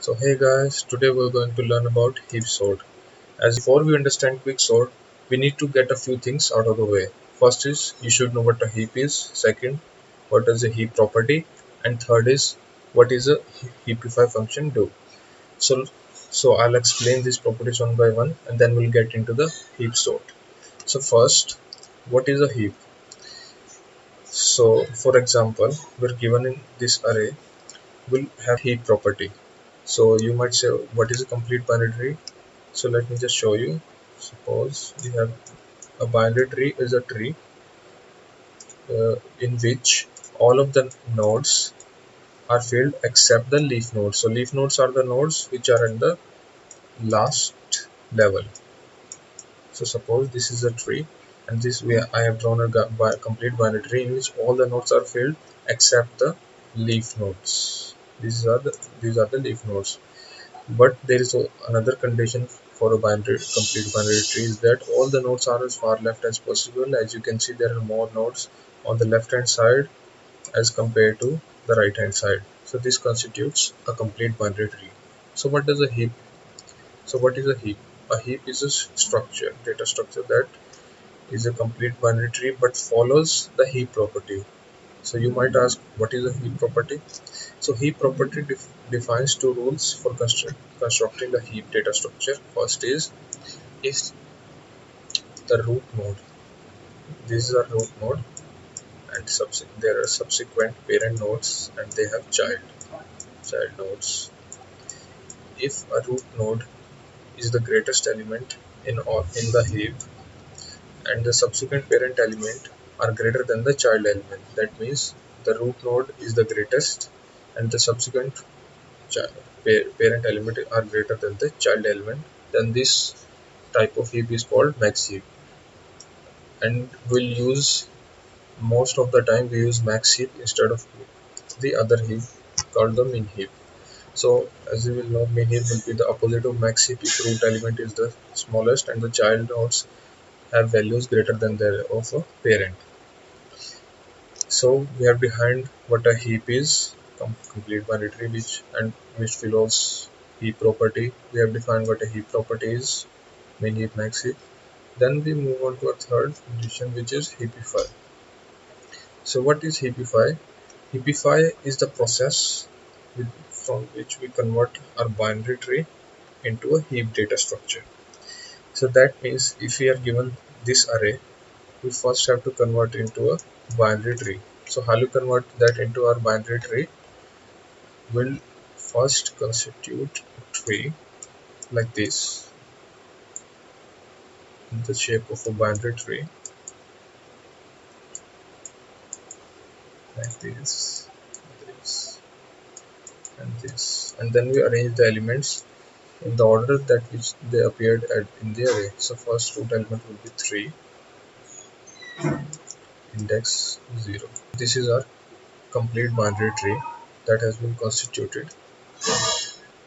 So hey guys, today we're going to learn about heap sort. As before we understand quick sort, we need to get a few things out of the way. First is you should know what a heap is. Second, what is a heap property, and third is what is a heapify function do. So I'll explain these properties one by one, and then we'll get into the heap sort. So first, what is a heap? So for example, we're given in this array will have heap property. So you might say, what is a complete binary tree? So let me just show you. Suppose we have a binary tree is a tree in which all of the nodes are filled except the leaf nodes. So leaf nodes are the nodes which are in the last level. So suppose this is a tree, and this way I have drawn a complete binary tree in which all the nodes are filled except the leaf nodes. These are the leaf nodes. But there is another condition for a complete binary tree is that all the nodes are as far left as possible. As you can see, there are more nodes on the left hand side as compared to the right hand side. So this constitutes a complete binary tree. So what does a heap? So what is a heap? A heap is a data structure that is a complete binary tree but follows the heap property. So you might ask, what is a heap property? So heap property defines two rules for constructing a heap data structure. First is if the root node, this is a root node, and there are subsequent parent nodes and they have child nodes. If a root node is the greatest element in the heap and the subsequent parent element are greater than the child element, that means the root node is the greatest and the subsequent parent element are greater than the child element, then this type of heap is called max heap. And we'll use, most of the time we use max heap instead of the other heap called the min heap. So as you will know, min heap will be the opposite of max heap if root element is the smallest and the child nodes have values greater than that of a parent. So we have defined what a heap is, complete binary tree, which follows heap property. We have defined what a heap property is, min heap, max heap. Then we move on to a third condition, which is heapify. So what is heapify? Heapify is the process from which we convert our binary tree into a heap data structure. So that means if we are given this array, we first have to convert into a binary tree. So how you convert that into our binary tree? We'll first constitute a tree like this, in the shape of a binary tree, like this, and this. And then we arrange the elements in the order that which they appeared in the array. So first root element will be 3, index 0. This is our complete binary tree that has been constituted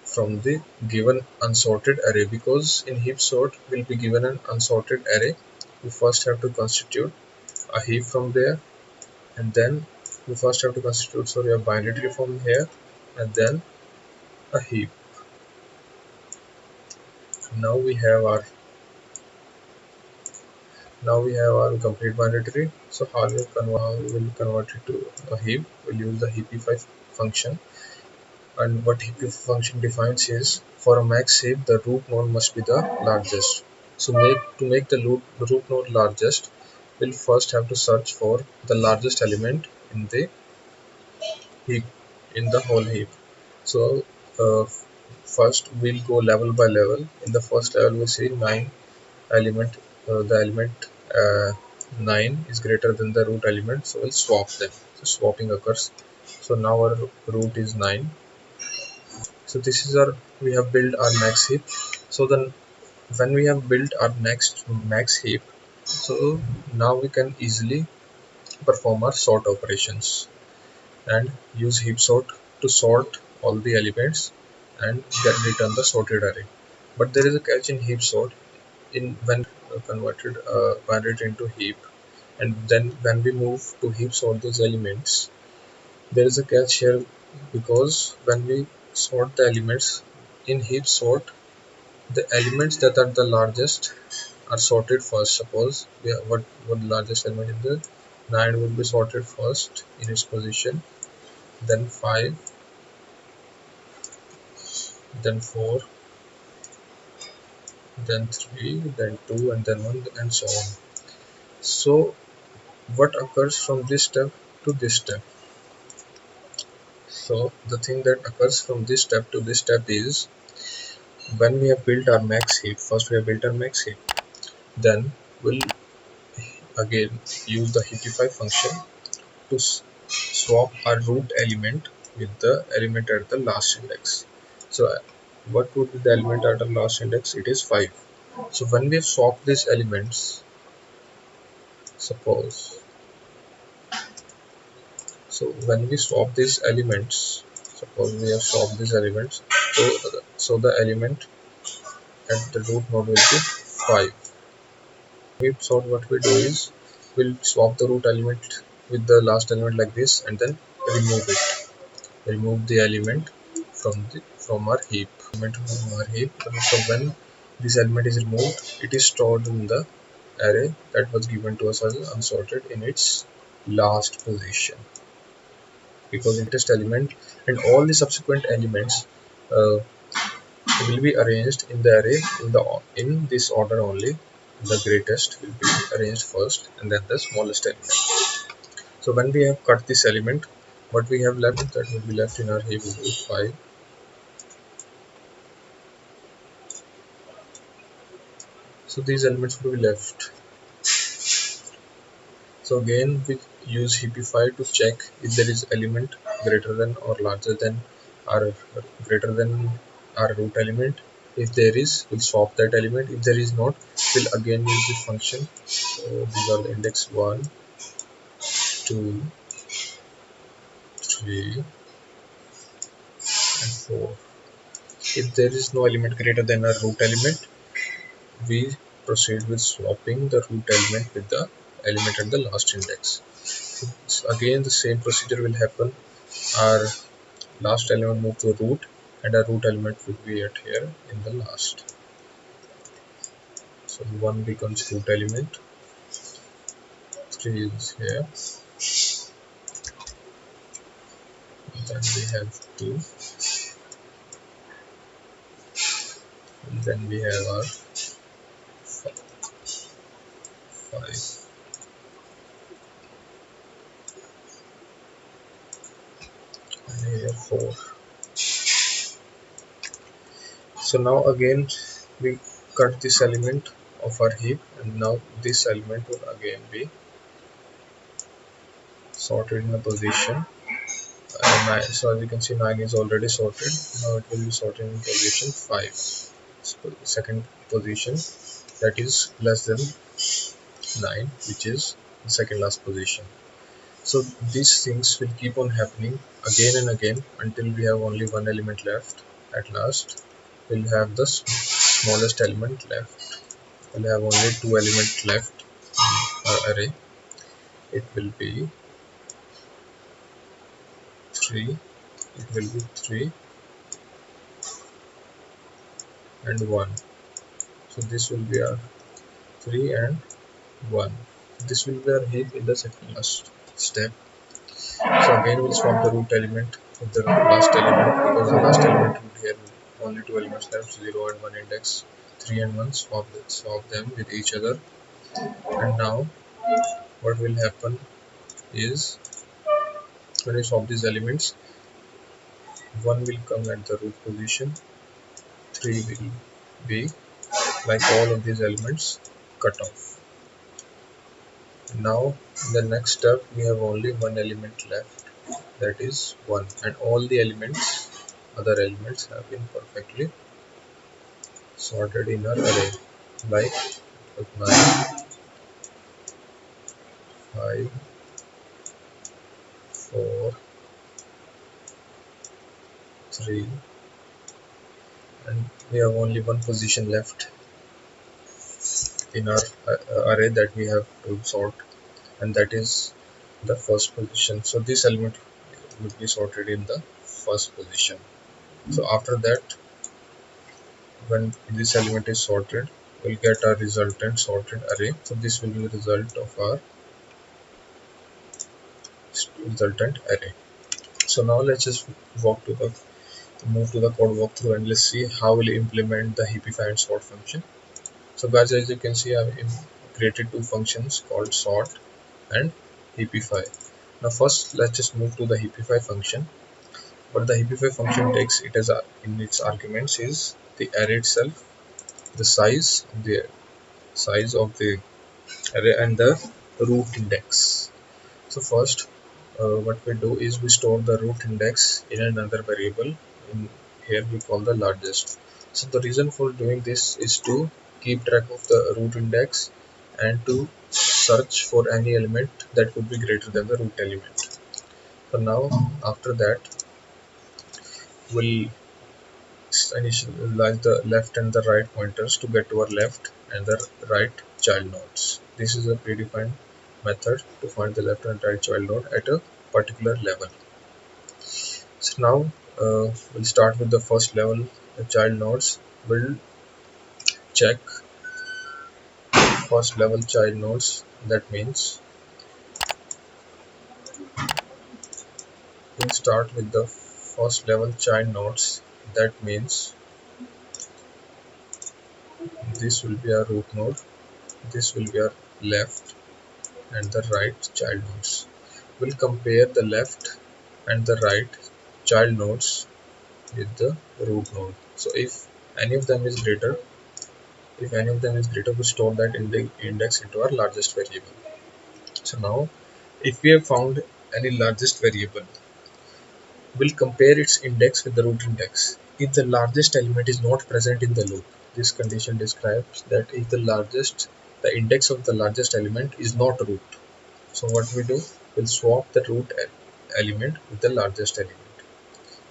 from the given unsorted array, because in heap sort will be given an unsorted array. We first have to constitute a heap from there, and then we first have to constitute a binary tree from here, and then a heap. Now we have our complete binary tree. So how we will convert it to a heap? We'll use the heapify function. And what heap function defines is, for a max heap, the root node must be the largest. So to make the root node largest, we'll first have to search for the largest element in the heap, in the whole heap. So uh, first we'll go level by level. In the first level we see 9 element. The element 9 is greater than the root element, so we'll swap them. So swapping occurs. So now our root is 9. So this is our, we have built our max heap. So then when we have built our next max heap, so now we can easily perform our sort operations and use heap sort to sort all the elements and get return the sorted array. But there is a catch in heap sort. In when converted binary tree into heap, and then when we move to heap sort those elements, there is a catch here, because when we sort the elements, in heap sort, the elements that are the largest are sorted first. Suppose we have what largest element in the 9 will be sorted first in its position, then 5, then 4, then 3, then 2, and then 1, and so on. So what occurs from this step to this step? So the thing that occurs from this step to this step is, when we have built our max heap, first we have built our max heap, then we'll again use the heapify function to swap our root element with the element at the last index. So what would be the element at the last index? It is 5. So when we swap these elements, suppose, so when we swap these elements, suppose we have swapped these elements, so the element at the root node will be 5. So what we do is, we'll swap the root element with the last element like this, and then remove the element from our heap. So when this element is removed, it is stored in the array that was given to us as unsorted in its last position, because it is element, and all the subsequent elements uh, will be arranged in the array in this order only. The greatest will be arranged first, and then the smallest element. So when we have cut this element, what we have left, that will be left in our heap, will be 5. So these elements will be left. So again we use heapify to check if there is element greater than or larger than, or greater than our root element. If there is, we'll swap that element. If there is not, we'll again use this function. So these are the index 1, 2, 3, and 4. If there is no element greater than our root element, we proceed with swapping the root element with the element at the last index. So again the same procedure will happen. Our last element move to root, and our root element will be at here in the last. So 1 becomes root element, 3 is here, then we have 2, and then we have our 5, and here 4. So now again we cut this element of our heap, and now this element will again be sorted in a position. So as you can see, 9 is already sorted. Now it will be sorted in position 5. So second position, that is less than 9, which is the second last position. So these things will keep on happening again and again until we have only one element left. At last we'll have the smallest element left. We'll have only 2 elements left in our array. It will be 3, it will be 3 and 1. So this will be our 3 and 1. This will be our heap in the second last step. So again we'll swap the root element with the last element, because the last element would here only 2 elements left, 0 and 1 index. 3 and 1, swap them with each other. And now what will happen is, when we swap these elements, 1 will come at the root position, 3 will be, like all of these elements, cut off. Now in the next step we have only one element left, that is 1, and all the other elements have been perfectly sorted in our array, like 9, 5, 4, 3, and we have only one position left in our array that we have to sort, and that is the first position. So this element will be sorted in the first position. So after that when this element is sorted, we'll get a resultant sorted array. So this will be the result of our resultant array. So now let's just walk to the move to the code walkthrough and let's see how we'll implement the heapify and sort function. So guys, as you can see, I've created two functions called sort and heapify. Now first, let's just move to the heapify function. What the heapify function takes it as in its arguments is the array itself, the size of the array, and the root index. So first, what we do is we store the root index in another variable. In here we call the largest. So the reason for doing this is to keep track of the root index and to search for any element that could be greater than the root element. So now after that, we'll initialize the left and the right pointers to get to our left and the right child nodes. This is a predefined method to find the left and right child node at a particular level. So now we'll start with the first level, the child nodes. We'll check first level child nodes. That means we'll start with the first level child nodes. That means this will be our root node, this will be our left and the right child nodes. We'll compare the left and the right child nodes with the root node. So if any of them is greater, we store that index into our largest variable. So now, if we have found any largest variable, we'll compare its index with the root index. If the largest element is not present in the loop, this condition describes that if the index of the largest element is not root. So what we do, we'll swap the root element with the largest element,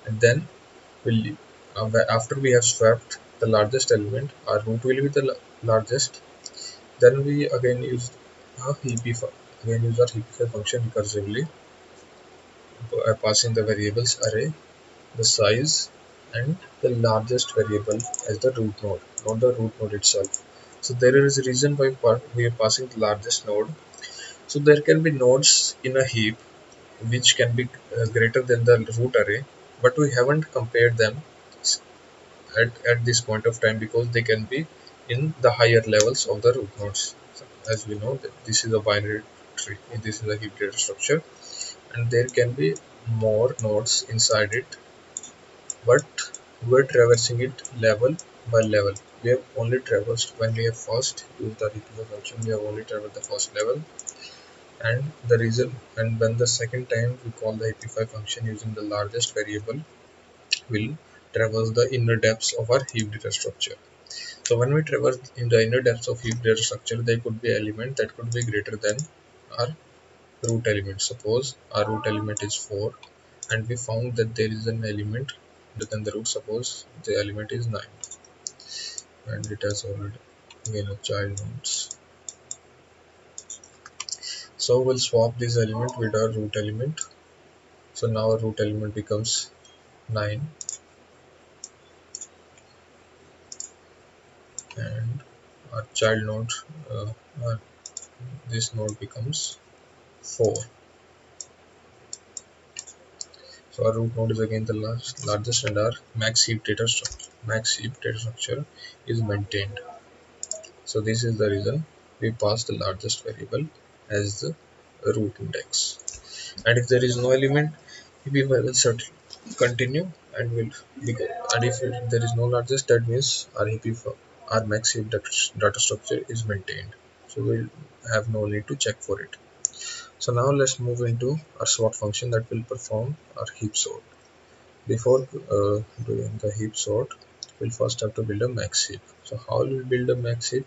and then we'll after we have swapped the largest element, our root will be the largest. Then we again use a heapify function recursively by passing the variables array, the size, and the largest variable as the root node, not the root node itself. So there is a reason why we are passing the largest node. So there can be nodes in a heap which can be greater than the root array, but we haven't compared them at this point of time because they can be in the higher levels of the root nodes. So as we know, that this is a binary tree, this is a heap data structure, and there can be more nodes inside it, but we're traversing it level by level. We have only traversed when we have first used the repeater function, we have only traversed the first level, and the reason, and when the second time we call the heapify function using the largest variable, will traverse the inner depths of our heap data structure. So when we traverse in the inner depths of heap data structure, there could be element that could be greater than our root element. Suppose our root element is 4 and we found that there is an element greater than the root. Suppose the element is 9 and it has already again a child nodes. So we'll swap this element with our root element. So now our root element becomes 9 and our child node, uh, uh, this node becomes 4. So our root node is again the largest, and our max heap data structure is maintained. So this is the reason we pass the largest variable as the root index. And if there is no element, we will certainly continue and will be good. And if there is no largest, that means our max heap data structure is maintained. So we'll have no need to check for it. So now let's move into our sort function that will perform our heap sort. Before doing the heap sort, we'll first have to build a max heap. So how we'll build a max heap?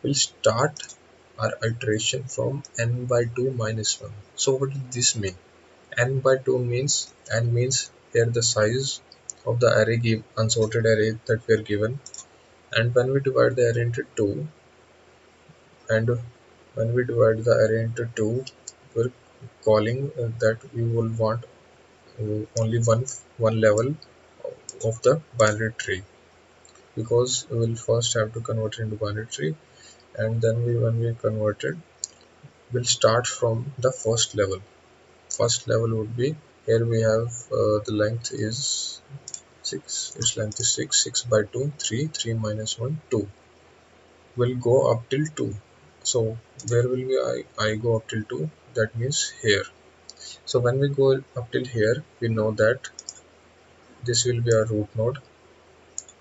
We'll start our iteration from n by 2 minus 1. So what does this mean? N by 2 means, n means here the size of the array unsorted array that we are given, and when we divide the array into 2, and when we divide the array into 2, we're calling that we will want only one level of the binary tree. because we will first have to convert it into binary tree, and then when we convert it, we'll start from the first level. First level would be, here we have the length is 6, its length is 6, 6 by 2, 3, 3 minus 1, 2. Will go up till 2. So where will I go up till 2? That means here. So when we go up till here, we know that this will be our root node,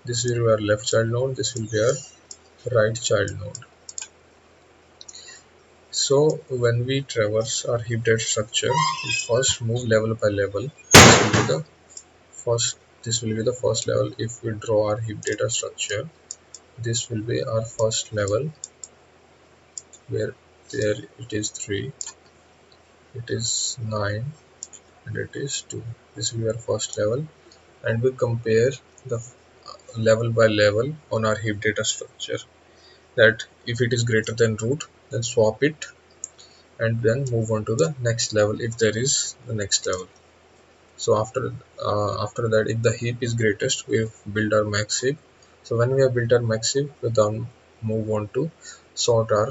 this will be our left child node, this will be our right child node. So when we traverse our heap data structure, we first move level by level. This will be the first level. If we draw our heap data structure, this will be our first level, where there it is 3, it is 9, and it is 2. This will be our first level, and we compare the level by level on our heap data structure, that if it is greater than root, then swap it and then move on to the next level if there is the next level. So after that, if the heap is greatest, we've built our max heap. So when we have built our max heap, we then move on to sort our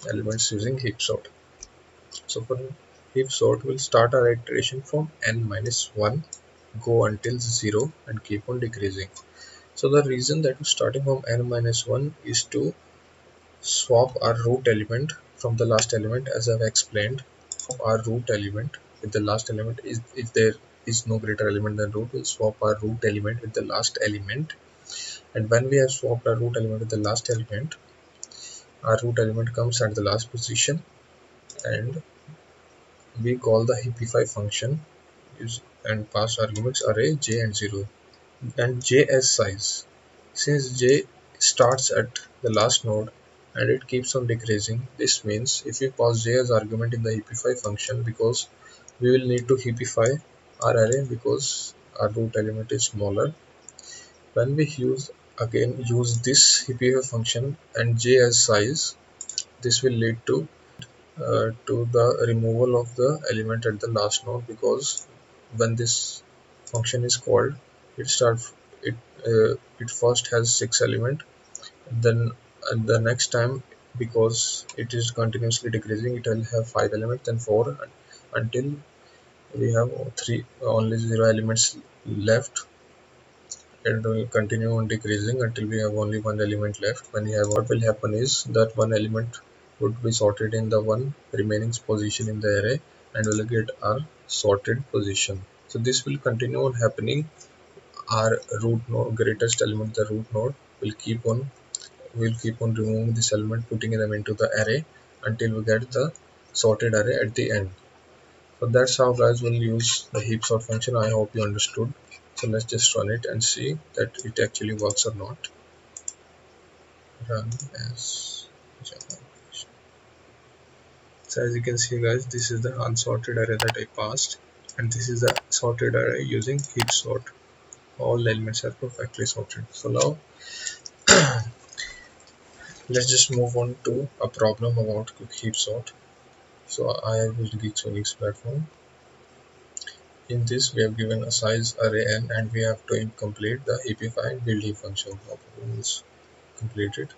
elements using heap sort. So for heap sort, we'll start our iteration from n minus 1, go until 0, and keep on decreasing. So the reason that we're starting from n minus 1 is to swap our root element from the last element, as I've explained. Our root element with the last element is, if there is no greater element than root, we'll swap our root element with the last element. And when we have swapped our root element with the last element, our root element comes at the last position, and we call the heapify function and pass arguments array j and 0, and j as size. Since j starts at the last node and it keeps on decreasing, this means if we pass j as argument in the heapify function, because we will need to heapify our array because our root element is smaller, when we use this heapify function and j as size, this will lead to the removal of the element at the last node, because when this function is called, it starts it it first has 6 element, then the next time, because it is continuously decreasing, it will have 5 elements, then 4, until we have 3 only 0 elements left, and will continue on decreasing until we have only 1 element left. When we have, what will happen is that 1 element would be sorted in the one remaining position in the array, and will get our sorted position. So this will continue on happening. Our root node, greatest element, the root node, will keep on removing this element, putting them into the array until we get the sorted array at the end. So that's how guys will use the heap sort function. I hope you understood. So let's just run it and see that it actually works or not. Run as Java. So as you can see guys, this is the unsorted array that I passed, and this is the sorted array using heap sort. All the elements are perfectly sorted. So now let's just move on to a problem about quick heap sort. So I have used Geeksonix platform. In this, we have given a size array n, and we have to complete the heapify build heap function. Let's complete it.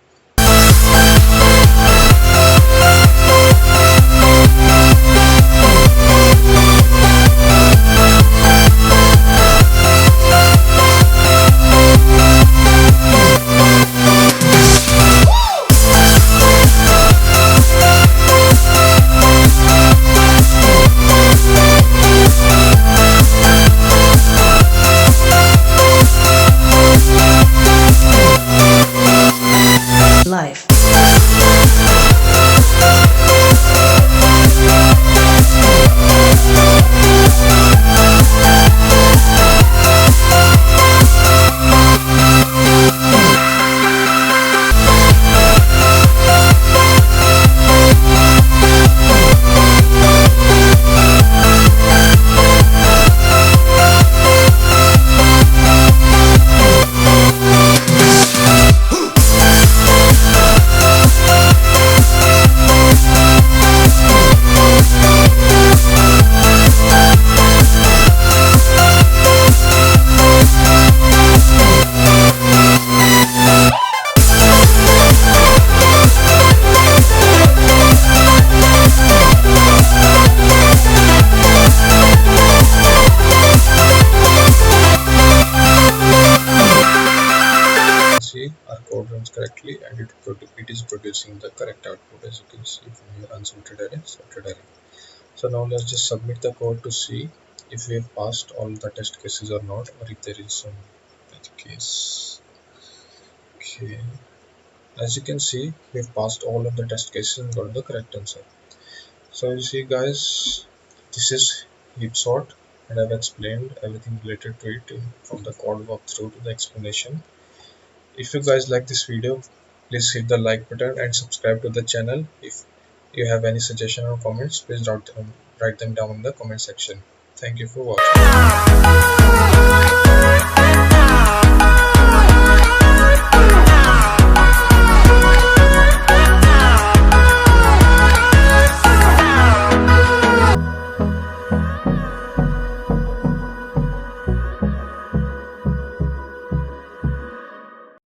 code runs correctly, and it is producing the correct output, as you can see from here, unsorted array, sorted array. So now let's just submit the code to see if we have passed all the test cases or not, or if there is some edge case. Okay, as you can see, we've passed all of the test cases and got the correct answer. So you see guys, this is heap sort, and I've explained everything related to it from the code walkthrough to the explanation. If you guys like this video, please hit the like button and subscribe to the channel. If you have any suggestion or comments, please write them down in the comment section. Thank you for watching.